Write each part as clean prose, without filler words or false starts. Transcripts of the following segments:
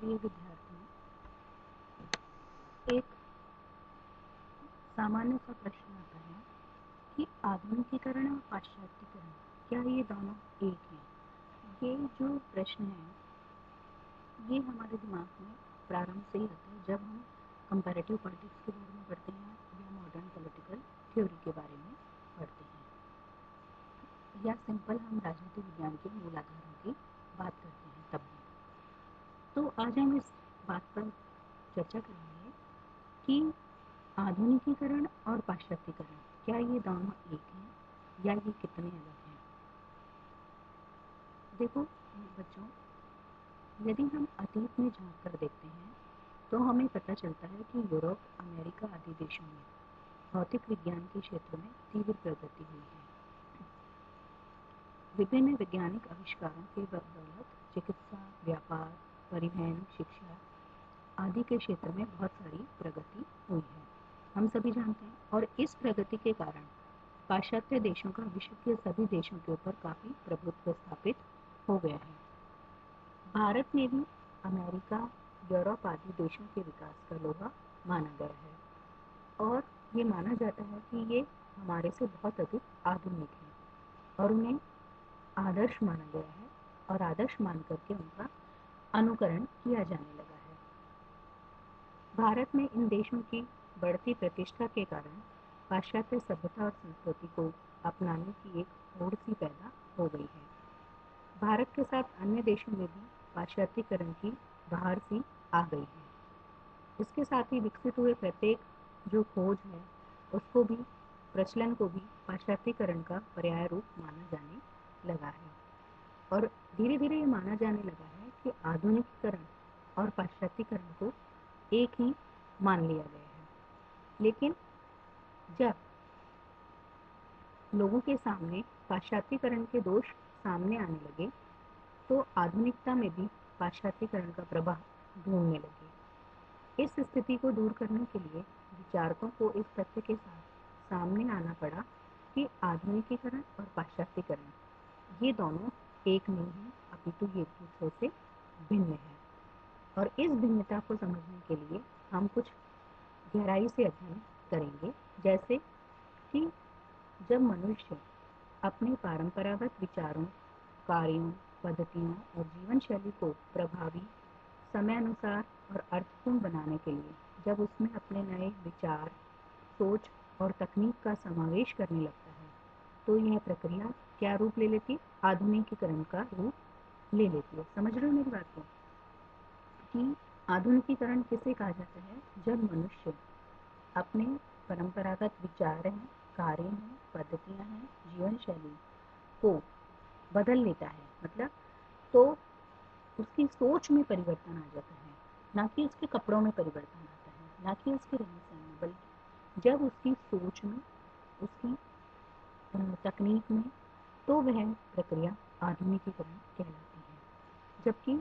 प्रिय विद्यार्थियों, एक सामान्य सा प्रश्न आता है कि आधुनिकीकरण और पाश्चात्यकरण क्या ये दोनों एक हैं? ये जो प्रश्न है ये हमारे दिमाग में प्रारंभ से ही आता है जब हम कंपैरेटिव पॉलिटिक्स के बारे में पढ़ते हैं या मॉडर्न पॉलिटिकल थ्योरी के बारे में पढ़ते हैं या सिंपल हम राजनीतिक विज्ञान के मूलाधारों की बात करते हैं तब भी। तो आज हम इस बात पर चर्चा करेंगे कि आधुनिकीकरण और पाश्चात्यकरण क्या ये दोनों एक हैं या ये कितने अलग हैं। देखो बच्चों, यदि हम अतीत में झांक कर देखते हैं तो हमें पता चलता है कि यूरोप, अमेरिका आदि देशों में भौतिक विज्ञान के क्षेत्र में तीव्र प्रगति हुई है। विभिन्न वैज्ञानिक आविष्कारों के बदौलत चिकित्सा, व्यापार, परिवहन, शिक्षा आदि के क्षेत्र में बहुत सारी प्रगति हुई है, हम सभी जानते हैं। और इस प्रगति के कारण पाश्चात्य देशों का विश्व के सभी देशों के ऊपर काफ़ी प्रभुत्व स्थापित हो गया है। भारत में भी अमेरिका, यूरोप आदि देशों के विकास का लोहा माना गया है और ये माना जाता है कि ये हमारे से बहुत अधिक आधुनिक हैं और उन्हें आदर्श माना गया है और आदर्श मान करके उनका अनुकरण किया जाने लगा है। भारत में इन देशों की बढ़ती प्रतिष्ठा के कारण पाश्चात्य सभ्यता और संस्कृति को अपनाने की एक होड़ सी पैदा हो गई है। भारत के साथ अन्य देशों में भी पाश्चात्यकरण की बहार सी आ गई है। इसके साथ ही विकसित हुए प्रत्येक जो खोज है उसको भी, प्रचलन को भी पाश्चात्यकरण का पर्याय रूप माना जाने लगा है और धीरे धीरे ये माना जाने लगा है कि आधुनिकीकरण और पाश्चात्यकरण को एक ही मान लिया गया है। लेकिन जब लोगों के सामने पाश्चात्यकरण के दोष सामने आने लगे तो आधुनिकता में भी पाश्चात्यकरण का प्रभाव ढूंढने लगे। इस स्थिति को दूर करने के लिए विचारकों को इस तथ्य के साथ सामने आना पड़ा कि आधुनिकीकरण और पाश्चात्यकरण ये दोनों एक नहीं है, अपितु ये एक दूसरे से भिन्न है। और इस भिन्नता को समझने के लिए हम कुछ गहराई से अध्ययन करेंगे, जैसे कि जब मनुष्य अपने परंपरागत विचारों, कार्यों, पद्धतियों और जीवन शैली को प्रभावी, समयानुसार और अर्थपूर्ण बनाने के लिए जब उसमें अपने नए विचार, सोच और तकनीक का समावेश करने लगता है तो यह प्रक्रिया क्या रूप ले लेती? आधुनिकीकरण का रूप ले लेती है। समझ रहे हो मेरी बात को कि आधुनिकीकरण किसे कहा जाता है? जब मनुष्य अपने परंपरागत विचार हैं, कार्य हैं, पद्धतियां हैं, जीवन शैली को बदल लेता है, मतलब तो उसकी सोच में परिवर्तन आ जाता है, ना कि उसके कपड़ों में परिवर्तन आता है, ना कि उसके रहन सहन में, बल्कि जब उसकी सोच में, उसकी तकनीक में, तो वह प्रक्रिया आधुनिकीकरण कहलाती है। जबकि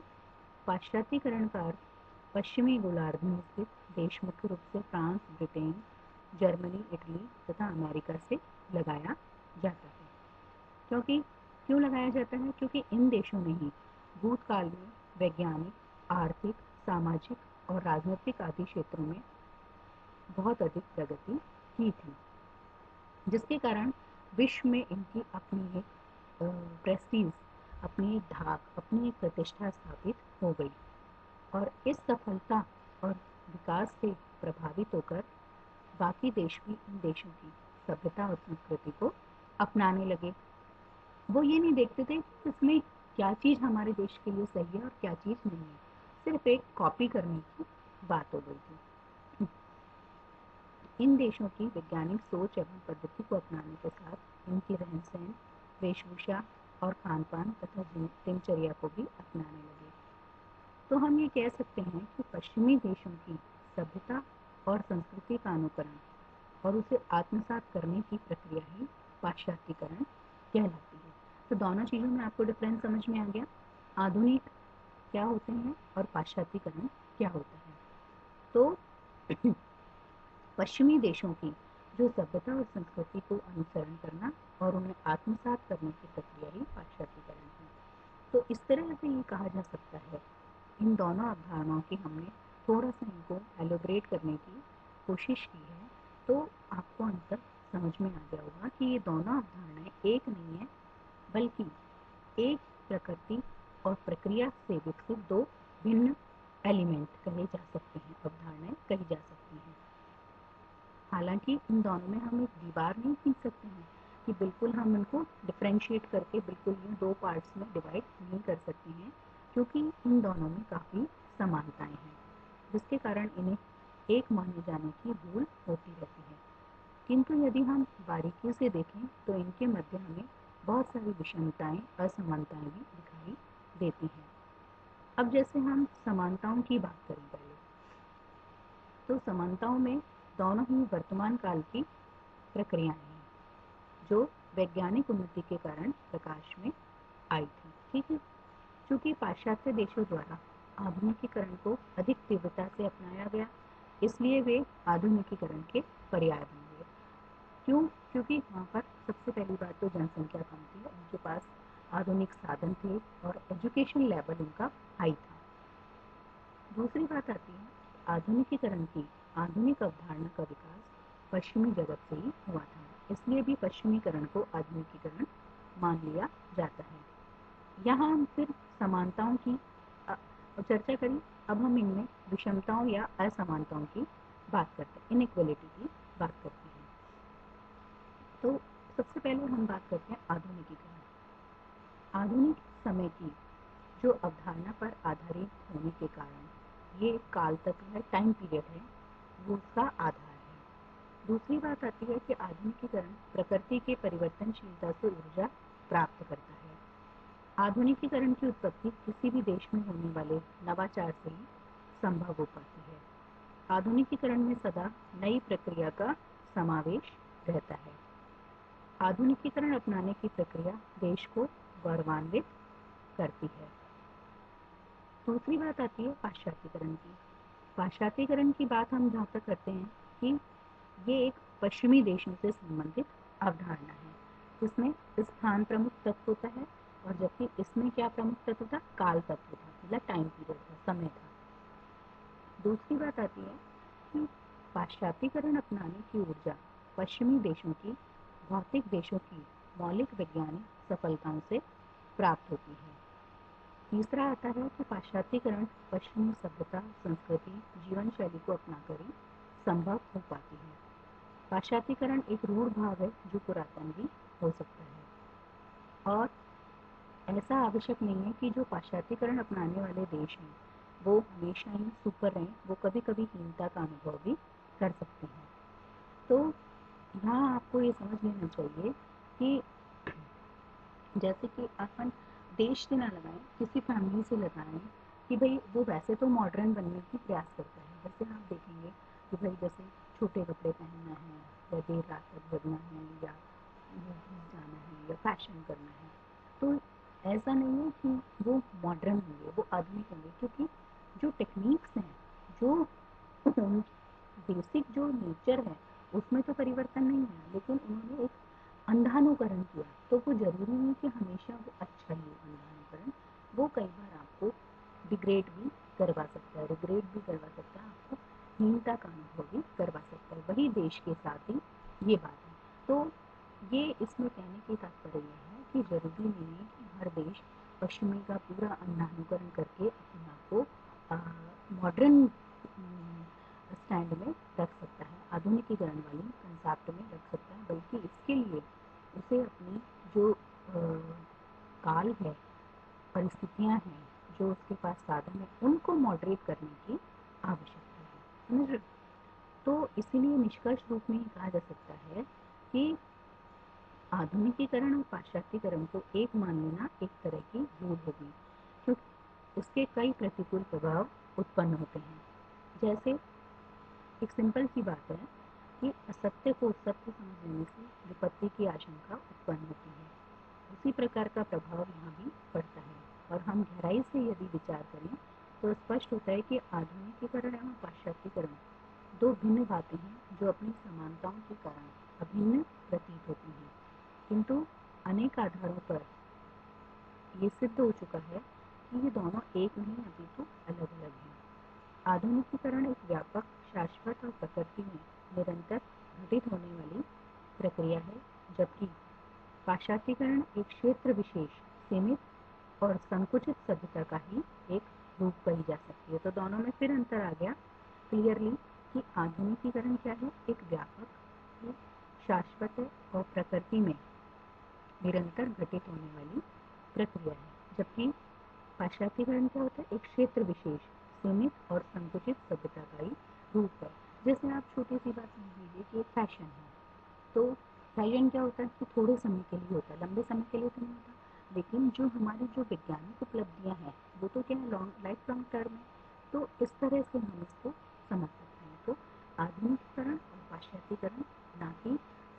पाश्चात्यकरण का अर्थ पश्चिमी गोलार्ध में स्थित देश, मुख्य रूप से फ्रांस, ब्रिटेन, जर्मनी, इटली तथा अमेरिका से लगाया जाता है। क्यों लगाया जाता है? क्योंकि इन देशों ने ही भूतकाल में वैज्ञानिक, आर्थिक, सामाजिक और राजनीतिक आदि क्षेत्रों में बहुत अधिक प्रगति की थी, जिसके कारण विश्व में इनकी अपनी एक प्रेस्टीज, अपनी एक धाक, अपनी एक प्रतिष्ठा स्थापित हो गई। और इस सफलता और विकास से प्रभावित होकर बाकी देश भी इन देशों की सभ्यता और संस्कृति को अपनाने लगे। वो ये नहीं देखते थे कि इसमें क्या चीज़ हमारे देश के लिए सही है और क्या चीज़ नहीं है, सिर्फ एक कॉपी करने की बात हो गई थी। इन देशों की वैज्ञानिक सोच एवं पद्धति को अपनाने के साथ इनकी रहन सहन, वेशभूषा और खान पान तथा दिनचर्या को भी अपनाने लगे। तो हम ये कह सकते हैं कि पश्चिमी देशों की सभ्यता और संस्कृति का अनुकरण और उसे आत्मसात करने की प्रक्रिया ही पाश्चात्यकरण कहलाती है। तो दोनों चीज़ों में आपको डिफरेंस समझ में आ गया, आधुनिक क्या होते हैं और पाश्चात्यकरण क्या होता है। तो पश्चिमी देशों की जो सभ्यता और संस्कृति को अनुसरण करना और उन्हें आत्मसात करने की प्रक्रिया ही पाश्चात्यकरण है। तो इस तरह से ये कहा जा सकता है इन दोनों अवधारणाओं की हमने थोड़ा सा इनको एलोबरेट करने की कोशिश की है, तो आपको अंतर समझ में आ गया होगा कि ये दोनों अवधारणाएं एक नहीं है, बल्कि एक प्रकृति और प्रक्रिया से विकसित दो भिन्न एलिमेंट कहे जा सकते हैं, अवधारणाएं कही जा सकती हैं। हालांकि इन दोनों में हम एक दीवार नहीं खींच सकते हैं कि बिल्कुल हम इनको डिफ्रेंशिएट करके बिल्कुल यूँ दो पार्ट्स में डिवाइड नहीं कर सकते हैं, क्योंकि इन दोनों में काफ़ी समानताएं हैं, जिसके कारण इन्हें एक माने जाने की भूल होती रहती है। किंतु यदि हम बारीकी से देखें तो इनके मध्य हमें बहुत सारी विषमताएं, असमानताएं भी दिखाई देती हैं। अब जैसे हम समानताओं की बात करें पहले, तो समानताओं में दोनों ही वर्तमान काल की प्रक्रियाएं हैं जो वैज्ञानिक उन्नति के कारण प्रकाश में आई थी। ठीक है, चूंकि पाश्चात्य देशों द्वारा आधुनिकीकरण को अधिक तीव्रता से अपनाया गया, इसलिए वे आधुनिकीकरण के पर्याय बन गए। क्यों? क्योंकि वहाँ पर सबसे पहली बात तो जनसंख्या कम थी, उनके पास आधुनिक साधन थे और एजुकेशन लेवल उनका हाई था। दूसरी बात आती है आधुनिकीकरण की आधुनिक अवधारणा का विकास पश्चिमी जगत से ही हुआ था, इसलिए भी पश्चिमीकरण को आधुनिकीकरण मान लिया जाता है। यहाँ हम फिर समानताओं की चर्चा करी, अब हम इनमें विषमताओं या असमानताओं की बात करते हैं, इनइक्वलिटी की बात करते हैं। तो सबसे पहले हम बात करते हैं आधुनिकीकरण। आधुनिक समय की जो अवधारणा पर आधारित होने के कारण ये काल तत्व है, टाइम पीरियड है, वो उसका आधार है। दूसरी बात आती है कि आधुनिकीकरण प्रकृति के परिवर्तनशीलता से ऊर्जा प्राप्त करता है। आधुनिकीकरण की उत्पत्ति किसी भी देश में होने वाले नवाचार से ही संभव हो पाती है। आधुनिकीकरण में सदा नई प्रक्रिया का समावेश रहता है। आधुनिकीकरण अपनाने की प्रक्रिया देश को गौरवान्वित करती है। दूसरी बात आती है पाश्चात्यकरण की। पाश्चात्यकरण की बात हम जहाँ तक करते हैं कि ये एक पश्चिमी देशों से संबंधित अवधारणा है, जिसमें स्थान प्रमुख तत्व होता है, और जबकि इसमें क्या प्रमुख तत्व था? काल तत्व था, मतलब टाइम पीरियड था, समय था। दूसरी बात आती है कि पाश्चात्यकरण अपनाने की ऊर्जा पश्चिमी देशों की भौतिक देशों की मौलिक वैज्ञानिक सफलताओं से प्राप्त होती है। तीसरा आता है कि पाश्चात्यकरण पश्चिमी सभ्यता, संस्कृति, जीवन शैली को अपनाकर ही संभव हो पाती है। पाश्चात्यकरण एक रूढ़ भाव है जो पुरातन भी हो सकता है, और ऐसा आवश्यक नहीं है कि जो पाश्चात्यकरण अपनाने वाले देश हैं वो हमेशा ही सुपर रहें, वो कभी कभी हीनता का अनुभव भी कर सकते हैं। तो यहाँ आपको ये समझ लेना चाहिए कि जैसे कि अपन देश से ना लगाएं, किसी फैमिली से लगाएं कि भाई वो वैसे तो मॉडर्न बनने की प्रयास करता है। जैसे आप देखेंगे कि भाई जैसे छोटे कपड़े पहनना है, या देर रात तक जगना है, या मूवीज जाना है, या फैशन करना है, तो ऐसा नहीं है कि वो मॉडर्न होंगे, वो आधुनिक होंगे, क्योंकि जो टेक्निक्स हैं, जो बेसिक जो नेचर है उसमें तो परिवर्तन नहीं है, लेकिन उन्होंने एक अंधानुकरण किया। तो वो जरूरी नहीं कि हमेशा वो अच्छा ही हो। अंधानुकरण वो कई बार आपको डिग्रेड भी करवा सकता है, रिग्रेड भी करवा सकता है, आपको हीनता का अनुभव भी करवा सकता है। वही देश के साथ ही ये बात है। तो ये इसमें कहने की तात्पर्य यह है कि जरूरी नहीं है कि हर देश पश्चिमी का पूरा अंधानुकरण करके अपने आप को मॉडर्न स्टैंड में रख सकता है, आधुनिकीकरण वाली कंसेप्ट में रख सकता है, बल्कि इसके लिए उसे अपनी जो काल है, परिस्थितियां हैं, जो उसके पास साधन है, उनको मॉडरेट करने की आवश्यकता है। समझ रहे? तो इसीलिए निष्कर्ष रूप में कहा जा सकता है कि आधुनिकीकरण और पाश्चात्यकरण को एक मान लेना एक तरह की भूल होगी, क्योंकि इसके कई प्रतिकूल प्रभाव उत्पन्न होते हैं। जैसे एक सिंपल सी बात है कि असत्य को सत्य समझ लेने से विपत्ति की आशंका उत्पन्न होती है। उसी प्रकार का प्रभाव यहाँ भी पड़ता है, और हम गहराई से यदि विचार करें तो स्पष्ट होता है कि आधुनिकीकरण एवं पाश्चात्यकरण दो भिन्न बातें हैं जो अपनी समानताओं के कारण अभिन्न प्रतीत होती हैं, किंतु अनेक आधारों पर ये सिद्ध हो चुका है कि ये दोनों एक नहीं अपितु अलग अलग हैं। आधुनिकीकरण एक व्यापक, शाश्वत और प्रकृति में निरंतर घटित होने वाली प्रक्रिया है, जबकि पाश्चात्यकरण एक क्षेत्र विशेष, सीमित और संकुचित सभ्यता का ही एक रूप कही जा सकती है। तो दोनों में फिर अंतर आ गया क्लियरली कि आधुनिकीकरण क्या है, एक व्यापक है, शाश्वत है और प्रकृति में निरंतर घटित होने वाली प्रक्रिया है, जबकि पाश्चात्यकरण क्या होता है, एक क्षेत्र विशेष, सीमित और संकुचित सभ्यता का ही रूप है। जैसे आप छोटी सी बात समझ लीजिए कि एक फैशन है, तो फैशन क्या होता है कि थोड़े समय के लिए होता है, लंबे समय के लिए तो नहीं होता, लेकिन जो हमारी जो वैज्ञानिक उपलब्धियां हैं वो तो क्या है, लाइफ लॉन्ग टर्म है। तो इस तरह से हम इसको समझ सकते हैं। तो आधुनिकीकरण और पाश्चात्यकरण ना ही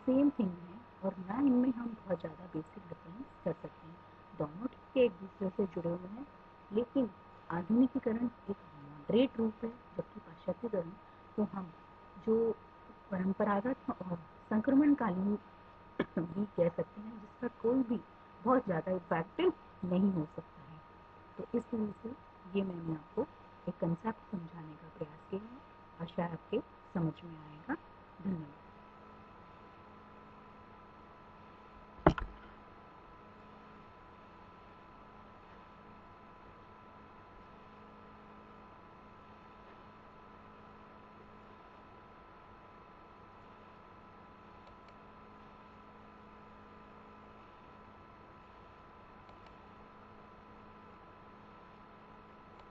सेम थिंग है और ना इनमें हम बहुत ज़्यादा बेसिक डिफरेंस कर सकते हैं। दोनों ठीक है, एक दूसरे से जुड़े हुए हैं, लेकिन आधुनिकीकरण एक मॉडरेट रूप है, जबकि पाश्चात्यकरण को हम जो परंपरागत और संक्रमणकालीन भी कह सकते हैं, जिसका कोई भी बहुत ज़्यादा इफेक्टिव नहीं हो सकता है। तो इस तरह से ये मैंने आपको एक कंसेप्ट समझाने का प्रयास किया है। आशा है आपके समझ में आएगा। धन्यवाद।